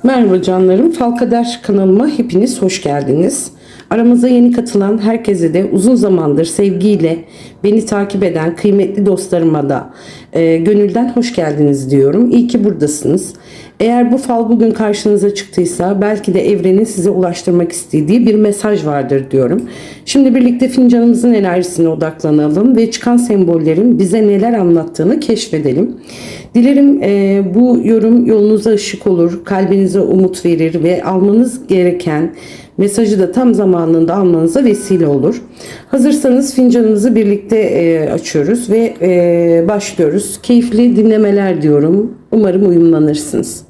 Merhaba canlarım, Falkader kanalıma hepiniz hoş geldiniz. Aramıza yeni katılan herkese de uzun zamandır sevgiyle beni takip eden kıymetli dostlarıma da gönülden hoş geldiniz diyorum. İyi ki buradasınız. Eğer bu fal bugün karşınıza çıktıysa belki de evrenin size ulaştırmak istediği bir mesaj vardır diyorum. Şimdi birlikte fincanımızın enerjisine odaklanalım ve çıkan sembollerin bize neler anlattığını keşfedelim. Dilerim bu yorum yolunuza ışık olur, kalbinize umut verir ve almanız gereken mesajı da tam zamanında almanıza vesile olur. Hazırsanız fincanımızı birlikte açıyoruz ve başlıyoruz. Keyifli dinlemeler diyorum. Umarım uyumlanırsınız.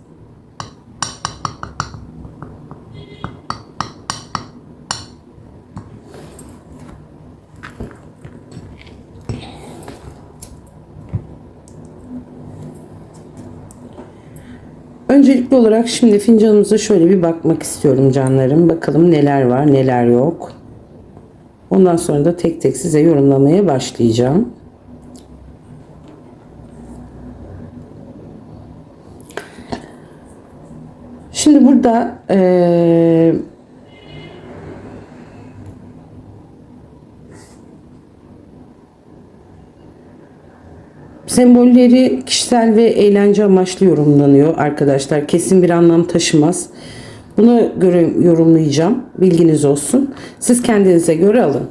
Öncelikli olarak şimdi fincanımıza şöyle bir bakmak istiyorum canlarım. Bakalım neler var neler yok. Ondan sonra da tek tek size yorumlamaya başlayacağım. Şimdi burada sembolleri kişisel ve eğlence amaçlı yorumlanıyor arkadaşlar. Kesin bir anlam taşımaz. Buna göre yorumlayacağım. Bilginiz olsun. Siz kendinize göre alın.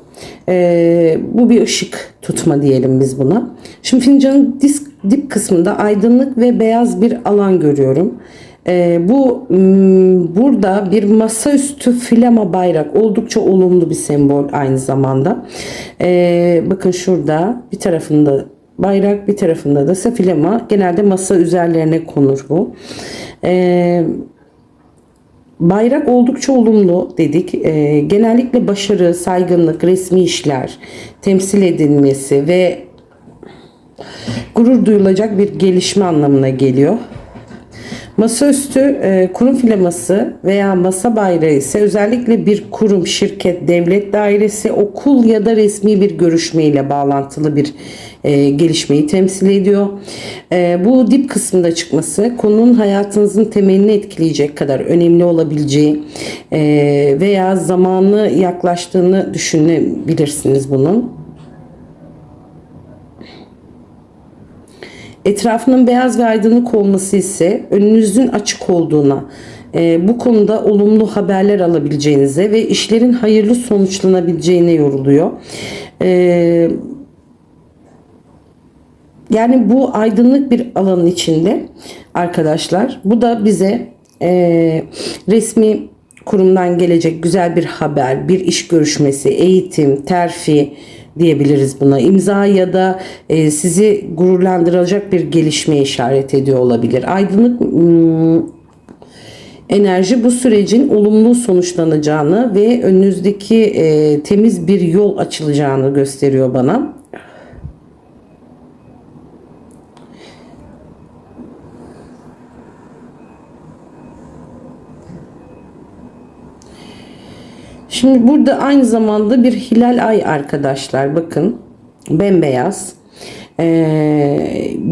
Bu bir ışık tutma diyelim biz buna. Şimdi fincanın dip kısmında aydınlık ve beyaz bir alan görüyorum. Burada bir masaüstü flama bayrak, oldukça olumlu bir sembol aynı zamanda. Bakın şurada bir tarafında bayrak, bir tarafında da flama, genelde masa üzerlerine konur bu. Bayrak oldukça olumlu dedik. Genellikle başarı, saygınlık, resmi işler temsil edilmesi ve gurur duyulacak bir gelişme anlamına geliyor. Masaüstü kurum flaması veya masa bayrağı ise özellikle bir kurum, şirket, devlet dairesi, okul ya da resmi bir görüşme ile bağlantılı bir gelişmeyi temsil ediyor. Bu dip kısmında çıkması konunun hayatınızın temelini etkileyecek kadar önemli olabileceği veya zamanı yaklaştığını düşünebilirsiniz bunun. Etrafının beyaz ve aydınlık olması ise önünüzün açık olduğuna, bu konuda olumlu haberler alabileceğinize ve işlerin hayırlı sonuçlanabileceğine yoruluyor. Yani bu aydınlık bir alanın içinde arkadaşlar. Bu da bize resmi kurumdan gelecek güzel bir haber, bir iş görüşmesi, eğitim, terfi diyebiliriz buna. İmza ya da sizi gururlandıracak bir gelişmeye işaret ediyor olabilir. Aydınlık enerji bu sürecin olumlu sonuçlanacağını ve önünüzdeki temiz bir yol açılacağını gösteriyor bana. Şimdi burada aynı zamanda bir hilal ay arkadaşlar, bakın bembeyaz,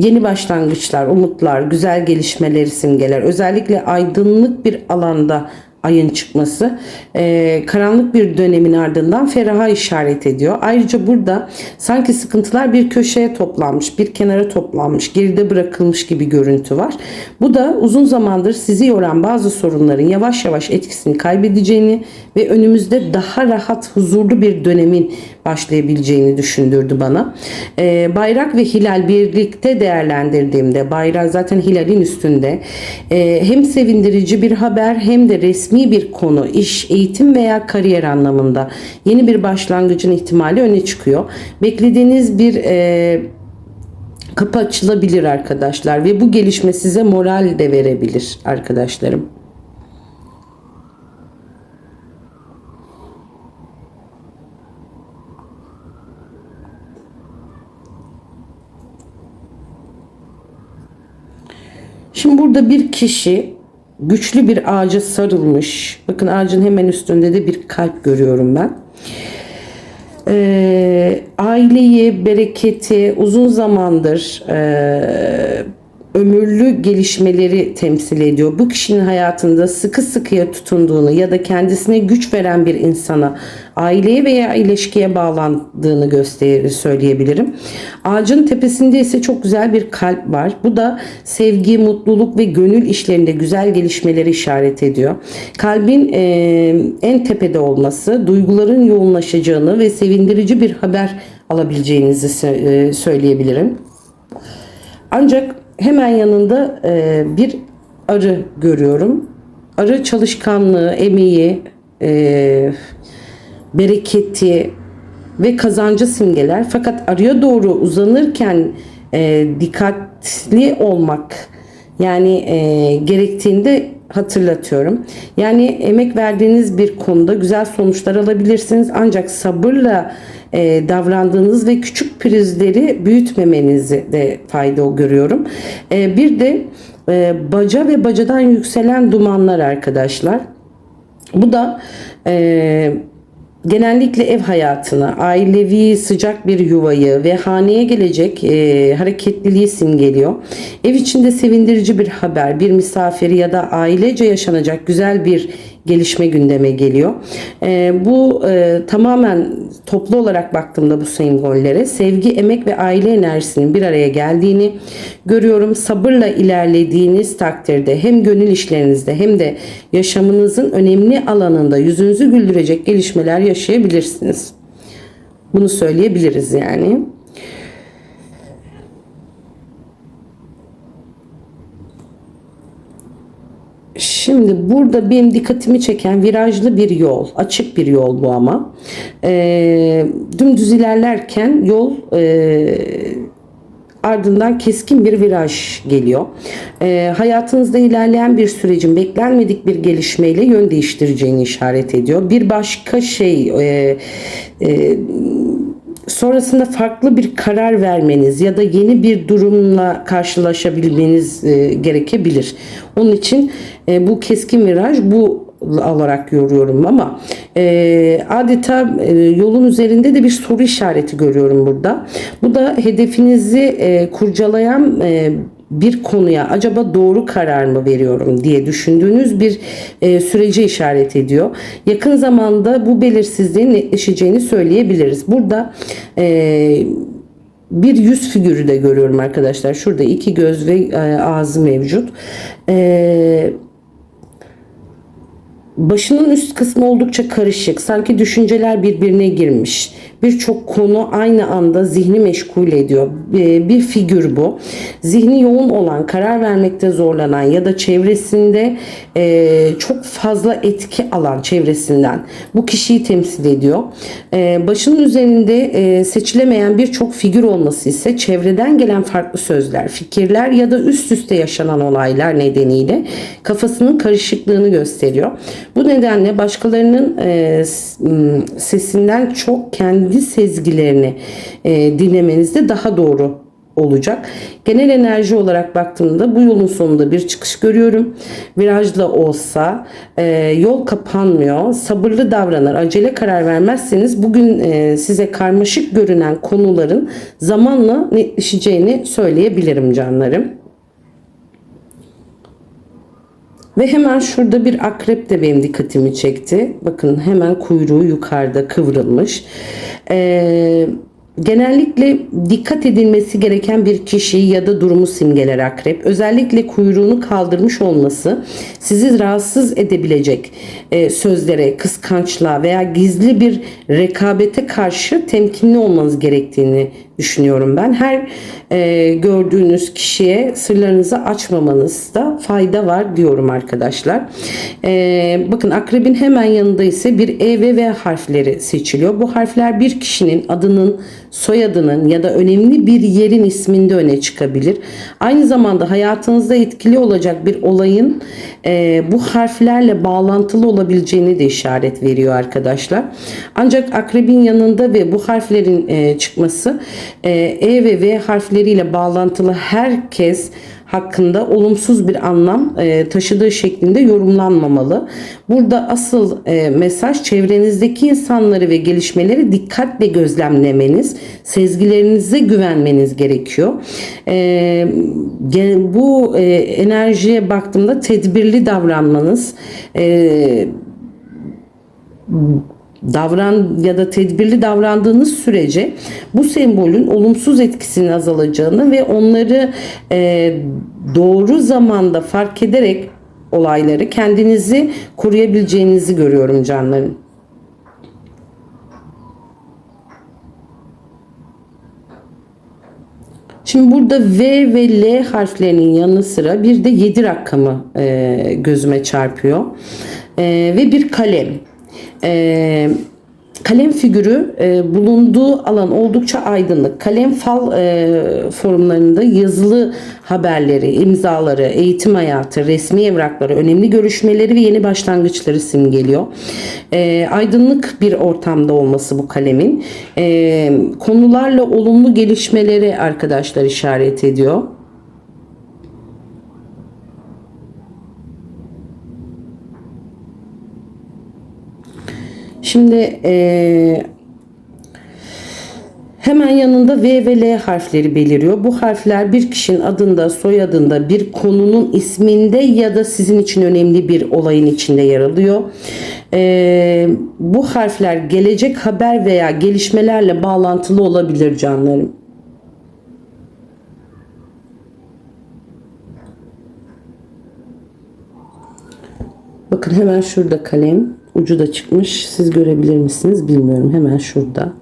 yeni başlangıçlar, umutlar, güzel gelişmeleri simgeler. Özellikle aydınlık bir alanda ayın çıkması karanlık bir dönemin ardından feraha işaret ediyor. Ayrıca burada sanki sıkıntılar bir köşeye toplanmış, bir kenara toplanmış, geride bırakılmış gibi görüntü var. Bu da uzun zamandır sizi yoran bazı sorunların yavaş yavaş etkisini kaybedeceğini ve önümüzde daha rahat, huzurlu bir dönemin başlayabileceğini düşündürdü bana. Bayrak ve hilal birlikte değerlendirdiğimde, bayrak zaten hilalin üstünde, hem sevindirici bir haber hem de resmi bir konu, iş, eğitim veya kariyer anlamında yeni bir başlangıcın ihtimali öne çıkıyor. Beklediğiniz bir kapı açılabilir arkadaşlar ve bu gelişme size moral de verebilir arkadaşlarım. Şimdi burada bir kişi güçlü bir ağaca sarılmış. Bakın ağacın hemen üstünde de bir kalp görüyorum ben. Aileyi, bereketi uzun zamandır ömürlü gelişmeleri temsil ediyor. Bu kişinin hayatında sıkı sıkıya tutunduğunu ya da kendisine güç veren bir insana, aileye veya ilişkiye bağlandığını söyleyebilirim. Ağacın tepesinde ise çok güzel bir kalp var. Bu da sevgi, mutluluk ve gönül işlerinde güzel gelişmeleri işaret ediyor. Kalbin en tepede olması, duyguların yoğunlaşacağını ve sevindirici bir haber alabileceğinizi söyleyebilirim. Ancak hemen yanında bir arı görüyorum. Arı çalışkanlığı, emeği, bereketi ve kazancı simgeler. Fakat arıya doğru uzanırken dikkatli olmak gerektiğinde hatırlatıyorum. Yani emek verdiğiniz bir konuda güzel sonuçlar alabilirsiniz. Ancak sabırla davrandığınız ve küçük pürüzleri büyütmemenizi de fayda görüyorum. Bir de baca ve bacadan yükselen dumanlar arkadaşlar. Bu da genellikle ev hayatını, ailevi sıcak bir yuvayı ve haneye gelecek hareketliliği simgeliyor. Ev içinde sevindirici bir haber, bir misafiri ya da ailece yaşanacak güzel bir gelişme gündeme geliyor. Bu tamamen toplu olarak baktığımda bu sembollere sevgi, emek ve aile enerjisinin bir araya geldiğini görüyorum. Sabırla ilerlediğiniz takdirde hem gönül işlerinizde hem de yaşamınızın önemli alanında yüzünüzü güldürecek gelişmeler yaşayabilirsiniz. Bunu söyleyebiliriz yani. Şimdi burada benim dikkatimi çeken virajlı bir yol. Açık bir yol bu ama. Dümdüz ilerlerken yol ardından keskin bir viraj geliyor. Hayatınızda ilerleyen bir sürecin beklenmedik bir gelişmeyle yön değiştireceğini işaret ediyor. Bir başka sonrasında farklı bir karar vermeniz ya da yeni bir durumla karşılaşabilmeniz gerekebilir. Onun için bu keskin viraj bu olarak yoruyorum ama adeta yolun üzerinde de bir soru işareti görüyorum burada. Bu da hedefinizi kurcalayan bir konuya acaba doğru karar mı veriyorum diye düşündüğünüz bir sürece işaret ediyor. Yakın zamanda bu belirsizliğin netleşeceğini söyleyebiliriz. Burada bir yüz figürü de görüyorum arkadaşlar. Şurada iki göz ve ağzı mevcut. Başının üst kısmı oldukça karışık. Sanki düşünceler birbirine girmiş. Birçok konu aynı anda zihni meşgul ediyor. Bir figür bu. Zihni yoğun olan, karar vermekte zorlanan ya da çevresinde çok fazla etki alan çevresinden bu kişiyi temsil ediyor. Başının üzerinde seçilemeyen birçok figür olması ise çevreden gelen farklı sözler, fikirler ya da üst üste yaşanan olaylar nedeniyle kafasının karışıklığını gösteriyor. Bu nedenle başkalarının sesinden çok kendi sezgilerini dinlemenizde daha doğru olacak. Genel enerji olarak baktığımda bu yolun sonunda bir çıkış görüyorum. Virajla olsa yol kapanmıyor. Sabırlı davranır, acele karar vermezseniz bugün size karmaşık görünen konuların zamanla netleşeceğini söyleyebilirim canlarım. Ve hemen şurada bir akrep de benim dikkatimi çekti. Bakın hemen kuyruğu yukarıda kıvrılmış. Genellikle dikkat edilmesi gereken bir kişi ya da durumu simgeler akrep. Özellikle kuyruğunu kaldırmış olması sizi rahatsız edebilecek sözlere, kıskançlığa veya gizli bir rekabete karşı temkinli olmanız gerektiğini düşünüyorum ben. Her gördüğünüz kişiye sırlarınızı açmamanızda fayda var diyorum arkadaşlar. Bakın akrebin hemen yanında ise bir E ve V harfleri seçiliyor. Bu harfler bir kişinin adının, soyadının ya da önemli bir yerin isminde öne çıkabilir. Aynı zamanda hayatınızda etkili olacak bir olayın bu harflerle bağlantılı olabileceğini de işaret veriyor arkadaşlar. Ancak akrebin yanında ve bu harflerin çıkması E ve V harfleriyle bağlantılı herkes hakkında olumsuz bir anlam taşıdığı şeklinde yorumlanmamalı. Burada asıl mesaj çevrenizdeki insanları ve gelişmeleri dikkatle gözlemlemeniz, sezgilerinize güvenmeniz gerekiyor. Bu enerjiye baktığımda tedbirli davranmanız, tedbirli davrandığınız sürece bu sembolün olumsuz etkisinin azalacağını ve onları doğru zamanda fark ederek olayları kendinizi koruyabileceğinizi görüyorum canlarım. Şimdi burada V ve L harflerinin yanı sıra bir de 7 rakamı gözüme çarpıyor. Ve bir kalem. Kalem figürü bulunduğu alan oldukça aydınlık. Kalem fal forumlarında yazılı haberleri, imzaları, eğitim hayatı, resmi evrakları, önemli görüşmeleri ve yeni başlangıçları simgeliyor. Aydınlık bir ortamda olması bu kalemin. Konularla olumlu gelişmeleri arkadaşlar işaret ediyor. Şimdi hemen yanında V ve L harfleri beliriyor. Bu harfler bir kişinin adında, soyadında, bir konunun isminde ya da sizin için önemli bir olayın içinde yer alıyor. Bu harfler gelecek haber veya gelişmelerle bağlantılı olabilir canlarım. Bakın hemen şurada kalem. Ucu da çıkmış. Siz görebilir misiniz bilmiyorum. Hemen şurada.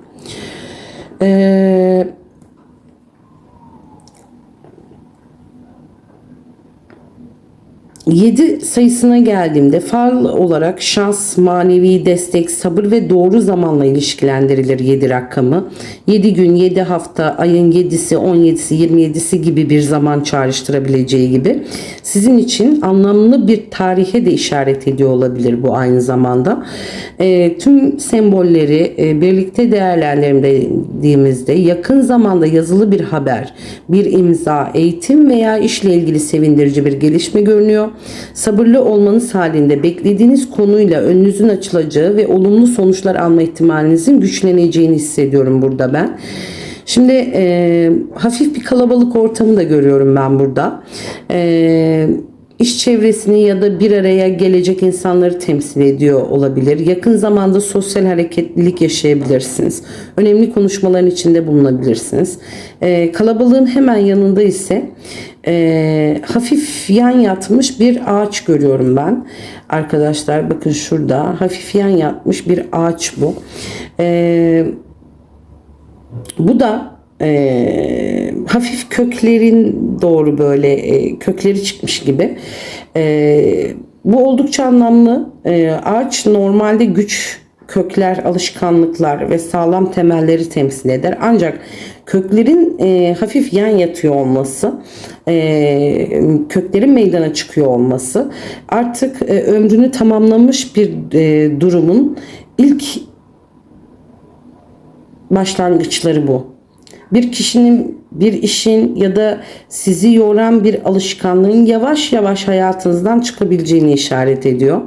7 sayısına geldiğimde fal olarak şans, manevi destek, sabır ve doğru zamanla ilişkilendirilir 7 rakamı. 7 gün, 7 hafta, ayın 7'si, 17'si, 27'si gibi bir zaman çağrıştırabileceği gibi sizin için anlamlı bir tarihe de işaret ediyor olabilir bu aynı zamanda. Tüm sembolleri birlikte değerlendirdiğimizde yakın zamanda yazılı bir haber, bir imza, eğitim veya işle ilgili sevindirici bir gelişme görünüyor. Sabırlı olmanız halinde beklediğiniz konuyla önünüzün açılacağı ve olumlu sonuçlar alma ihtimalinizin güçleneceğini hissediyorum burada ben. Şimdi hafif bir kalabalık ortamı da görüyorum ben burada. İş çevresini ya da bir araya gelecek insanları temsil ediyor olabilir. Yakın zamanda sosyal hareketlilik yaşayabilirsiniz. Önemli konuşmaların içinde bulunabilirsiniz. Kalabalığın hemen yanında ise hafif yan yatmış bir ağaç görüyorum ben. Arkadaşlar bakın şurada hafif yan yatmış bir ağaç bu. Bu da hafif köklerin doğru böyle kökleri çıkmış gibi. Bu oldukça anlamlı. Ağaç normalde güç, kökler, alışkanlıklar ve sağlam temelleri temsil eder. Ancak köklerin hafif yan yatıyor olması, köklerin meydana çıkıyor olması artık ömrünü tamamlamış bir durumun ilk başlangıçları bu. Bir kişinin, bir işin ya da sizi yoran bir alışkanlığın yavaş yavaş hayatınızdan çıkabileceğini işaret ediyor.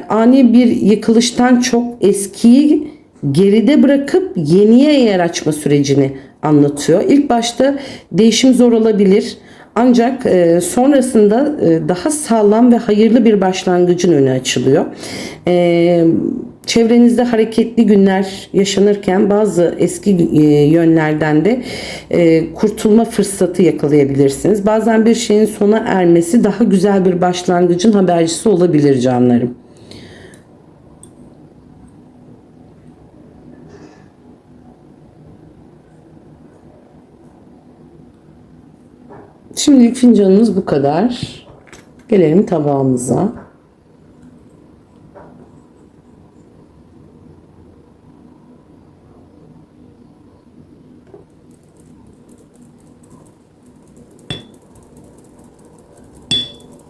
Ani bir yıkılıştan çok eskiyi geride bırakıp yeniye yer açma sürecini anlatıyor. İlk başta değişim zor olabilir. Ancak sonrasında daha sağlam ve hayırlı bir başlangıcın önü açılıyor. Çevrenizde hareketli günler yaşanırken bazı eski yönlerden de kurtulma fırsatı yakalayabilirsiniz. Bazen bir şeyin sona ermesi daha güzel bir başlangıcın habercisi olabilir canlarım. Şimdilik fincanımız bu kadar. Gelelim tabağımıza.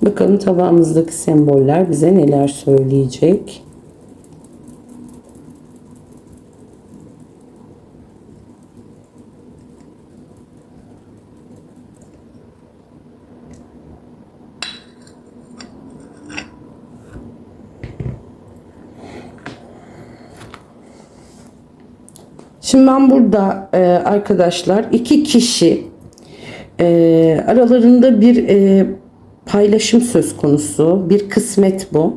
Bakalım tabağımızdaki semboller bize neler söyleyecek. Şimdi ben burada arkadaşlar iki kişi aralarında bir paylaşım söz konusu, bir kısmet bu.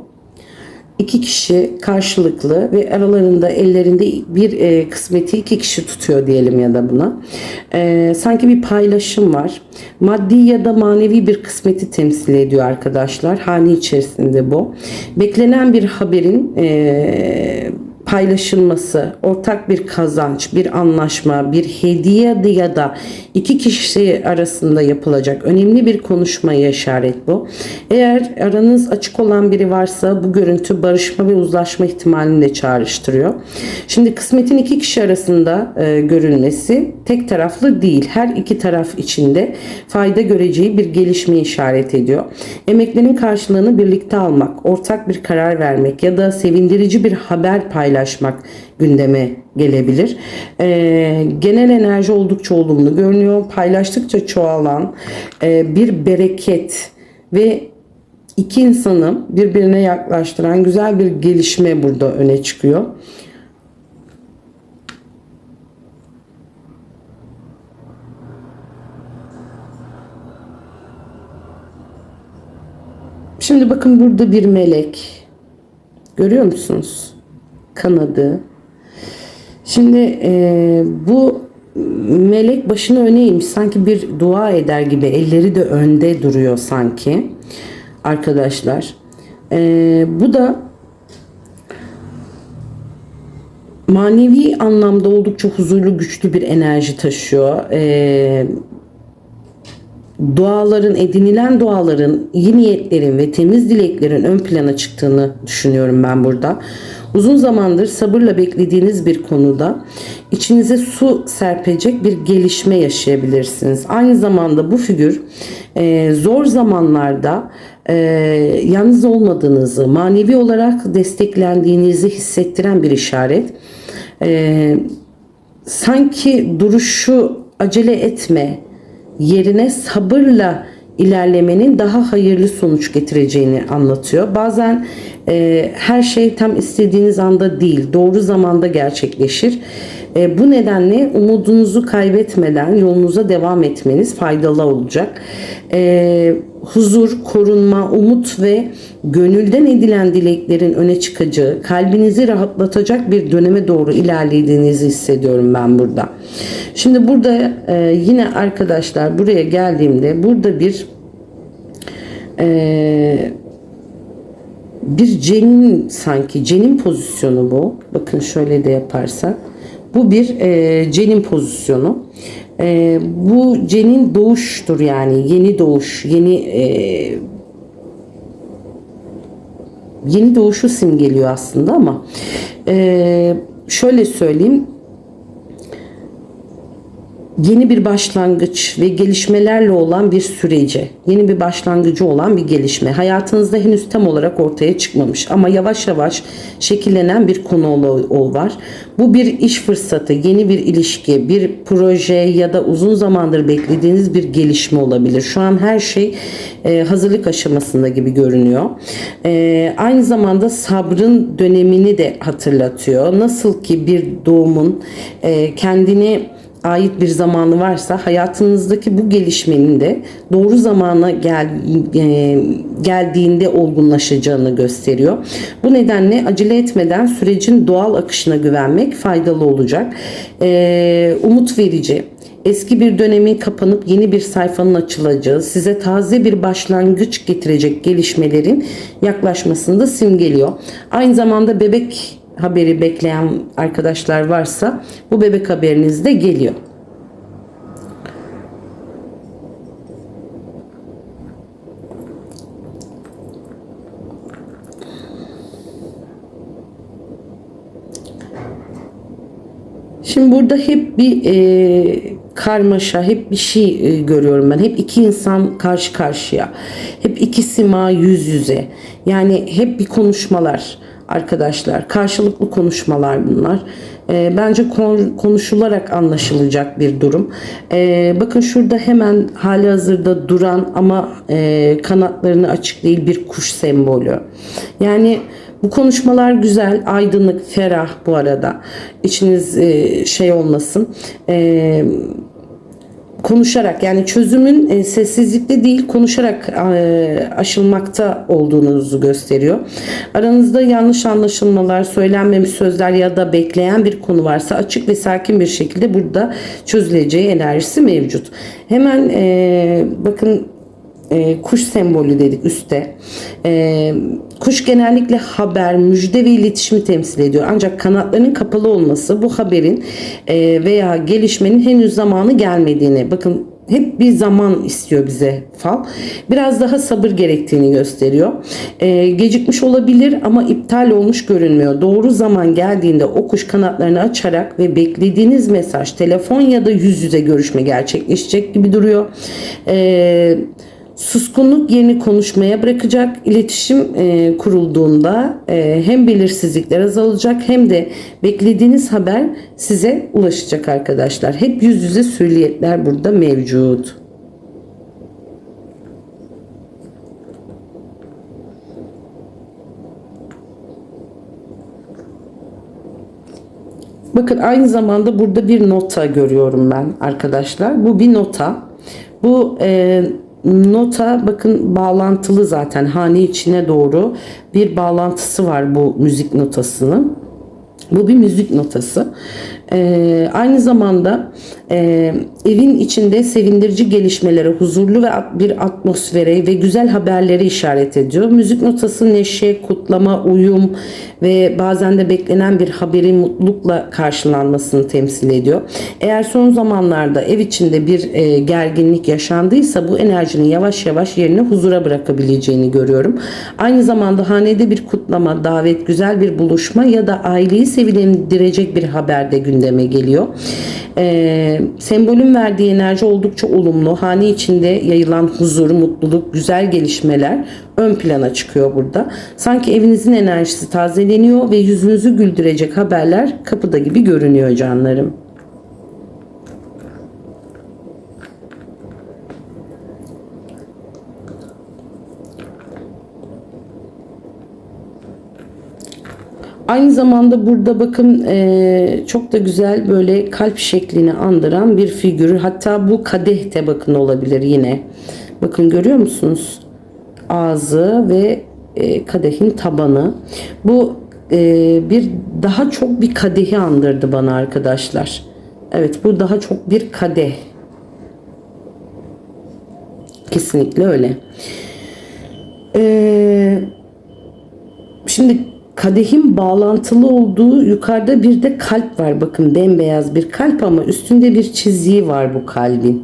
İki kişi karşılıklı ve aralarında ellerinde bir kısmeti iki kişi tutuyor diyelim ya da buna. Sanki bir paylaşım var. Maddi ya da manevi bir kısmeti temsil ediyor arkadaşlar. Hane içerisinde bu. Beklenen bir haberin paylaşılması, ortak bir kazanç, bir anlaşma, bir hediye ya da iki kişi arasında yapılacak önemli bir konuşmaya işaret bu. Eğer aranız açık olan biri varsa bu görüntü barışma ve uzlaşma ihtimalini de çağrıştırıyor. Şimdi kısmetin iki kişi arasında görülmesi tek taraflı değil. Her iki taraf içinde fayda göreceği bir gelişmeyi işaret ediyor. Emeklerin karşılığını birlikte almak, ortak bir karar vermek ya da sevindirici bir haber paylaşmak gündeme gelebilir. Genel enerji oldukça olumlu görünüyor. Paylaştıkça çoğalan bir bereket ve iki insanı birbirine yaklaştıran güzel bir gelişme burada öne çıkıyor. Şimdi bakın burada bir melek. Görüyor musunuz? Kanadı. Şimdi bu melek başını öne eğmiş. Sanki bir dua eder gibi. Elleri de önde duruyor sanki. Arkadaşlar. Bu da manevi anlamda oldukça huzurlu, güçlü bir enerji taşıyor. Duaların, edinilen duaların, iyi niyetlerin ve temiz dileklerin ön plana çıktığını düşünüyorum ben burada. Uzun zamandır sabırla beklediğiniz bir konuda içinize su serpecek bir gelişme yaşayabilirsiniz. Aynı zamanda bu figür zor zamanlarda yalnız olmadığınızı, manevi olarak desteklendiğinizi hissettiren bir işaret. Sanki duruşu acele etme yerine sabırla ilerlemenin daha hayırlı sonuç getireceğini anlatıyor. Bazen her şey tam istediğiniz anda değil, doğru zamanda gerçekleşir. Bu nedenle umudunuzu kaybetmeden yolunuza devam etmeniz faydalı olacak. Huzur, korunma, umut ve gönülden edilen dileklerin öne çıkacağı, kalbinizi rahatlatacak bir döneme doğru ilerlediğinizi hissediyorum ben burada. Şimdi burada yine arkadaşlar buraya geldiğimde burada bir cenin, sanki cenin pozisyonu bu. Bakın şöyle de yaparsak. Bu bir cenin pozisyonu. Bu cenin doğuştur, yani yeni doğuş, yeni doğuşu simgeliyor aslında ama şöyle söyleyeyim. Yeni bir başlangıç ve gelişmelerle olan bir sürece, yeni bir başlangıcı olan bir gelişme. Hayatınızda henüz tam olarak ortaya çıkmamış ama yavaş yavaş şekillenen bir konu var. Bu bir iş fırsatı, yeni bir ilişki, bir proje ya da uzun zamandır beklediğiniz bir gelişme olabilir. Şu an her şey hazırlık aşamasında gibi görünüyor. Aynı zamanda sabrın dönemini de hatırlatıyor. Nasıl ki bir doğumun kendini ait bir zamanı varsa hayatınızdaki bu gelişmenin de doğru zamana geldiğinde olgunlaşacağını gösteriyor. Bu nedenle acele etmeden sürecin doğal akışına güvenmek faydalı olacak. Umut verici. Eski bir dönemin kapanıp yeni bir sayfanın açılacağı, size taze bir başlangıç getirecek gelişmelerin yaklaşmasını da simgeliyor. Aynı zamanda bebek haberi bekleyen arkadaşlar varsa bu bebek haberiniz de geliyor. Şimdi burada hep bir karmaşa, hep bir şey görüyorum ben. Hep iki insan karşı karşıya. Hep iki sima yüz yüze. Yani hep bir konuşmalar arkadaşlar. Karşılıklı konuşmalar bunlar. Bence konuşularak anlaşılacak bir durum. Bakın şurada hemen halihazırda duran ama kanatlarını açık değil bir kuş sembolü. Yani Bu konuşmalar güzel, aydınlık, ferah bu arada. İçiniz şey olmasın. Konuşarak, yani çözümün sessizlikte değil konuşarak aşılmakta olduğunuzu gösteriyor. Aranızda yanlış anlaşılmalar, söylenmemiş sözler ya da bekleyen bir konu varsa açık ve sakin bir şekilde burada çözüleceği enerjisi mevcut. Hemen bakın, kuş sembolü dedik üstte. Kuş genellikle haber, müjde ve iletişimi temsil ediyor. Ancak kanatlarının kapalı olması bu haberin veya gelişmenin henüz zamanı gelmediğini, bakın hep bir zaman istiyor bize fal. Biraz daha sabır gerektiğini gösteriyor. Gecikmiş olabilir ama iptal olmuş görünmüyor. Doğru zaman geldiğinde o kuş kanatlarını açarak ve beklediğiniz mesaj, telefon ya da yüz yüze görüşme gerçekleşecek gibi duruyor. Suskunluk yerini konuşmaya bırakacak. İletişim kurulduğunda hem belirsizlikler azalacak hem de beklediğiniz haber size ulaşacak arkadaşlar. Hep yüz yüze söyleyetler burada mevcut. Bakın aynı zamanda burada bir nota görüyorum ben arkadaşlar. Bu bir nota. Bu nota bakın bağlantılı, zaten hane içine doğru bir bağlantısı var bu müzik notasının. Bu bir müzik notası. Aynı zamanda evin içinde sevindirici gelişmelere, huzurlu ve bir atmosfere ve güzel haberlere işaret ediyor. Müzik notası neşe, kutlama, uyum ve bazen de beklenen bir haberin mutlulukla karşılanmasını temsil ediyor. Eğer son zamanlarda ev içinde bir gerginlik yaşandıysa bu enerjinin yavaş yavaş yerine huzura bırakabileceğini görüyorum. Aynı zamanda hanede bir kutlama, davet, güzel bir buluşma ya da aileyi sevindirecek bir haber de gündeme geliyor. Sembolün verdiği enerji oldukça olumlu. Hane içinde yayılan huzur, mutluluk, güzel gelişmeler ön plana çıkıyor burada. Sanki evinizin enerjisi tazeleniyor ve yüzünüzü güldürecek haberler kapıda gibi görünüyor canlarım. Aynı zamanda burada bakın çok da güzel böyle kalp şeklini andıran bir figür. Hatta bu kadeh de bakın olabilir yine. Bakın görüyor musunuz? Ağzı ve kadehin tabanı. Bu bir daha çok bir kadehi andırdı bana arkadaşlar. Evet, bu daha çok bir kadeh. Kesinlikle öyle. Şimdi kadehin bağlantılı olduğu yukarıda bir de kalp var. Bakın bembeyaz bir kalp ama üstünde bir çizgi var bu kalbin.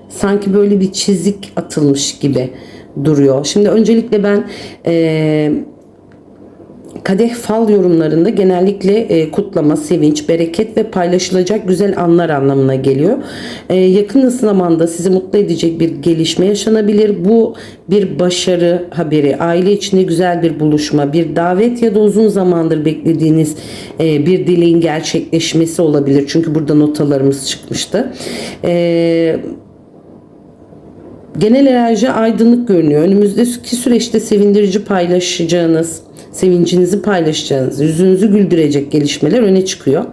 Sanki böyle bir çizik atılmış gibi duruyor. Şimdi öncelikle ben kadeh fal yorumlarında genellikle kutlama, sevinç, bereket ve paylaşılacak güzel anlar anlamına geliyor. Yakın zamanda sizi mutlu edecek bir gelişme yaşanabilir. Bu bir başarı haberi, aile içinde güzel bir buluşma, bir davet ya da uzun zamandır beklediğiniz bir dileğin gerçekleşmesi olabilir. Çünkü burada notalarımız çıkmıştı. Genel enerji aydınlık görünüyor. Önümüzdeki süreçte sevincinizi paylaşacağınız, yüzünüzü güldürecek gelişmeler öne çıkıyor.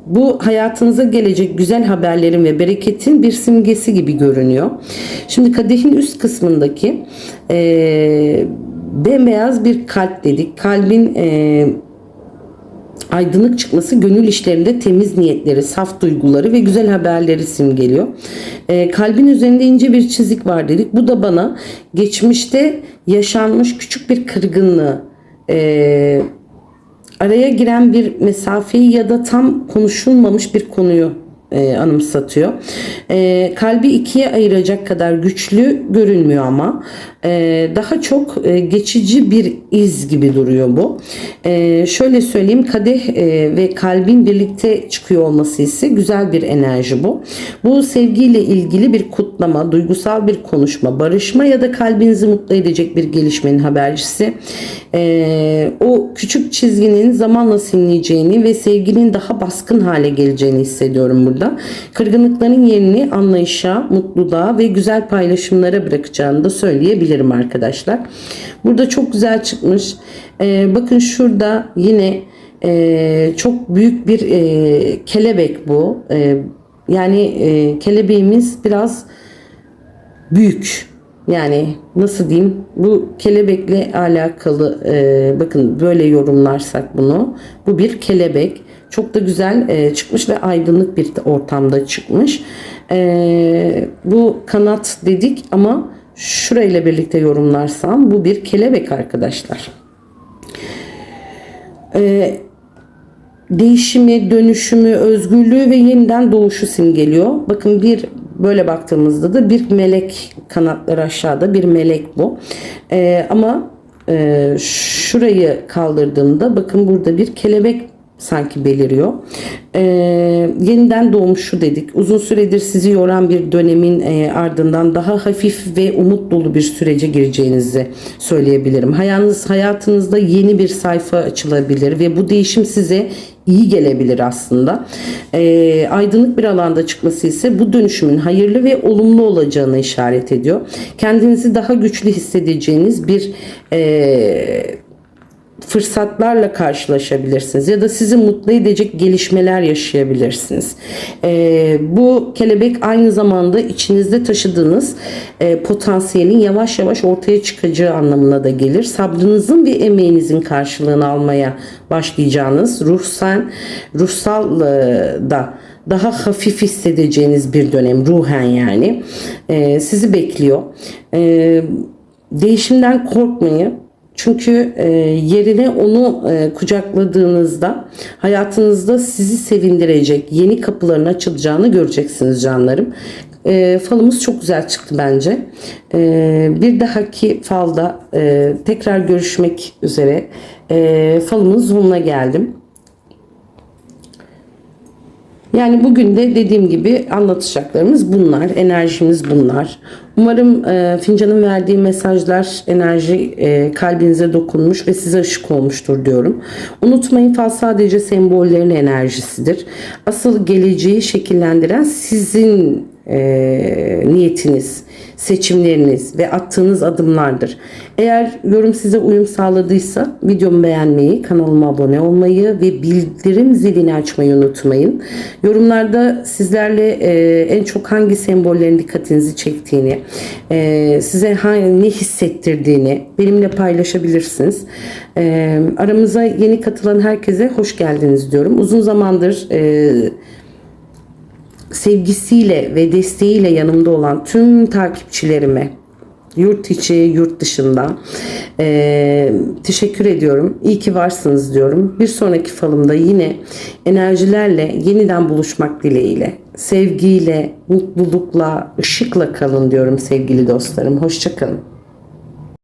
Bu hayatınıza gelecek güzel haberlerin ve bereketin bir simgesi gibi görünüyor. Şimdi kadehin üst kısmındaki bembeyaz bir kalp dedik. Kalbin aydınlık çıkması gönül işlerinde temiz niyetleri, saf duyguları ve güzel haberleri simgeliyor. Kalbin üzerinde ince bir çizik var dedik. Bu da bana geçmişte yaşanmış küçük bir kırgınlığı, araya giren bir mesafeyi ya da tam konuşulmamış bir konuyu anımsatıyor. Kalbi ikiye ayıracak kadar güçlü görünmüyor ama daha çok geçici bir iz gibi duruyor bu. Şöyle söyleyeyim, kadeh ve kalbin birlikte çıkıyor olması ise güzel bir enerji bu. Bu sevgiyle ilgili bir kutlama, duygusal bir konuşma, barışma ya da kalbinizi mutlu edecek bir gelişmenin habercisi. O küçük çizginin zamanla silineceğini ve sevginin daha baskın hale geleceğini hissediyorum burada. burada. Kırgınlıkların yerini anlayışa, mutluluğa ve güzel paylaşımlara bırakacağını da söyleyebilirim arkadaşlar. Burada çok güzel çıkmış. Bakın şurada yine çok büyük bir kelebek bu. Yani kelebeğimiz biraz büyük. Yani nasıl diyeyim, bu kelebekle alakalı bakın böyle yorumlarsak bunu, bu bir kelebek. Çok da güzel çıkmış ve aydınlık bir ortamda çıkmış. Bu kanat dedik ama şurayla birlikte yorumlarsam bu bir kelebek arkadaşlar. Değişimi, dönüşümü, özgürlüğü ve yeniden doğuşu simgeliyor. Bakın bir böyle baktığımızda da bir melek, kanatları aşağıda bir melek bu. Ama şurayı kaldırdığımda bakın burada bir kelebek sanki beliriyor. Yeniden doğmuşu dedik. Uzun süredir sizi yoran bir dönemin ardından daha hafif ve umut dolu bir sürece gireceğinizi söyleyebilirim. Hayatınızda yeni bir sayfa açılabilir ve bu değişim size iyi gelebilir aslında. Aydınlık bir alanda çıkması ise bu dönüşümün hayırlı ve olumlu olacağını işaret ediyor. Kendinizi daha güçlü hissedeceğiniz bir fırsatlarla karşılaşabilirsiniz ya da sizi mutlu edecek gelişmeler yaşayabilirsiniz. Bu kelebek aynı zamanda içinizde taşıdığınız potansiyelin yavaş yavaş ortaya çıkacağı anlamına da gelir. Sabrınızın ve emeğinizin karşılığını almaya başlayacağınız, ruhsal da daha hafif hissedeceğiniz bir dönem, ruhen yani sizi bekliyor. Değişimden korkmayın. Çünkü yerine onu kucakladığınızda hayatınızda sizi sevindirecek yeni kapıların açılacağını göreceksiniz canlarım. Falımız çok güzel çıktı bence. Bir dahaki falda tekrar görüşmek üzere. Falımın sonuna geldim. Yani bugün de dediğim gibi anlatacaklarımız bunlar, enerjimiz bunlar. Umarım fincanın verdiği mesajlar, enerji kalbinize dokunmuş ve size ışık olmuştur diyorum. Unutmayın, fal sadece sembollerin enerjisidir. Asıl geleceği şekillendiren sizin niyetiniz, seçimleriniz ve attığınız adımlardır. Eğer yorum size uyum sağladıysa videomu beğenmeyi, kanalıma abone olmayı ve bildirim zilini açmayı unutmayın. Yorumlarda sizlerle en çok hangi sembollerin dikkatinizi çektiğini, size ne hissettirdiğini benimle paylaşabilirsiniz. Aramıza yeni katılan herkese hoş geldiniz diyorum. Uzun zamandır sevgisiyle ve desteğiyle yanımda olan tüm takipçilerime, yurt içi, yurt dışında teşekkür ediyorum. İyi ki varsınız diyorum. Bir sonraki falımda yine enerjilerle yeniden buluşmak dileğiyle, sevgiyle, mutlulukla, ışıkla kalın diyorum sevgili dostlarım. Hoşça kalın.